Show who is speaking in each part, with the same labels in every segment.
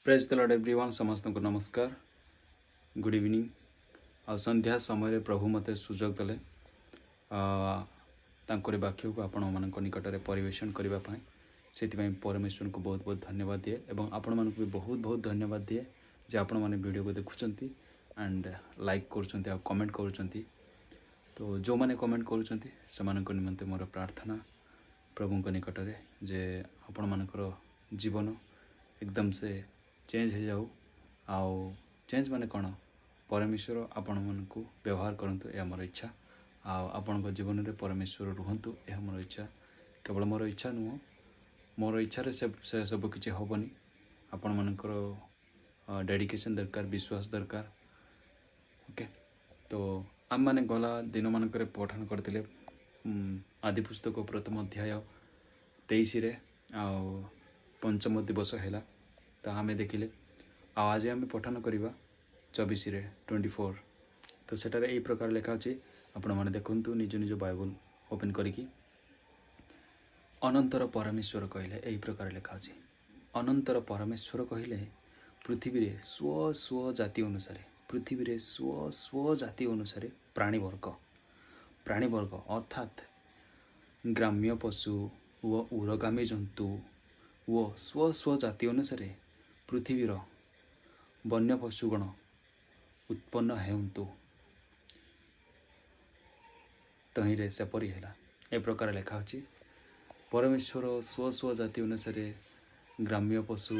Speaker 1: Praise the Lord everyone समस्त को नमस्कार गुड इवनिंग आ संध्या समय प्रभु मते सुजोग देले तांकर वाक्य को आपण मान निकट में परिवेशन करने से परमेश्वर को बहुत बहुत धन्यवाद दिए और आपण मान भी बहुत बहुत धन्यवाद दिए जे आपण मैंने वीडियो को देखुंट एंड लाइक कर कमेंट कर तो जो मैंने कमेंट कर निमंते मोर प्रार्थना प्रभु निकट में जे आपण मानकर जीवन एकदम से चेंज हो जाऊ आउ चेंज माने कौन परमेश्वर आपण मानकु व्यवहार करंतु यह मोर इच्छा आपण जीवन में परमेश्वर रुहंतु यह मोर इच्छा केवल मोर इच्छा नुह मोर इच्छा से सब किसी हेनी आपण मानकर डेडिकेशन दरकार विश्वास दरकार ओके। तो आम मैंने गला दिन मानक पठन करते आदि पुस्तक प्रथम अध्याय 23 आउ पंचम दिवस है तो आम देखिले आज आम पठन करवा 24 तो सेटार यही प्रकार लिखा अच्छे आपण मैंने देखु निज निज बाइबल ओपन करिकी अनंतर परमेश्वर कहले यही प्रकार लिखा अच्छे अनंतर परमेश्वर कहले पृथ्वी रे स्व स्व जाति अनुसार पृथ्वी रे स्व स्व जाति अनुसार प्राणीवर्ग अर्थात ग्राम्य पशु व उरगामी जंतु व स्व स्व जाति अनुसार पृथ्वीर वन्य पशुगण उत्पन्न हेतु तहिरे सेपरी है ए प्रकार लिखा अच्छी परमेश्वर स्व स्व जाति अनुसार ग्राम्य पशु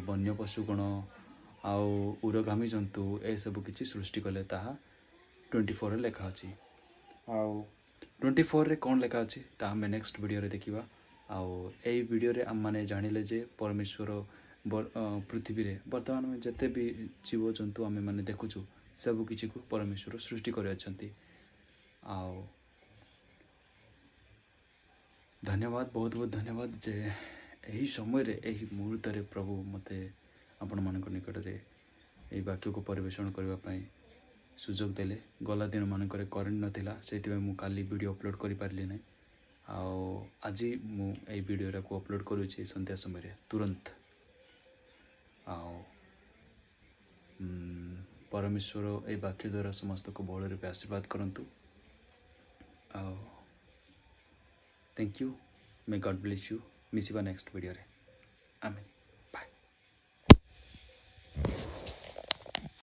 Speaker 1: वन्य पशुगण आउ उरगामी जंतु ए सब किसी सृष्टि कले ताहा 24 लिखा अच्छी आउ 24 रे कौन लिखा अच्छी ता हमें नेक्स्ट वीडियो रे देखिबा आउ ए वीडियो रे हम माने जानिले जे परमेश्वर पृथ्वी रे वर्तमान में जिते भी जीव जंतु आम मैंने देखुचु सब किसी को परमेश्वर सृष्टि कर धन्यवाद बहुत बहुत धन्यवाद जे यही समय रे यही मुहूर्त रे प्रभु मते आपण मान निकट में यही वाक्य को परिवेशन करने सुजोग देले गला दिन मानक करेन्ट नाला से मु काली वीडियो अपलोड कर पारे ना आज मुझे वीडियो को अपलोड करुँच संध्या समय तुरंत परमेश्वर ए वाक्य द्वारा समस्त को बहुल रूपे आशीर्वाद करंतु thank you may God bless you मिसिबा नेक्स्ट वीडियो रे आमेन।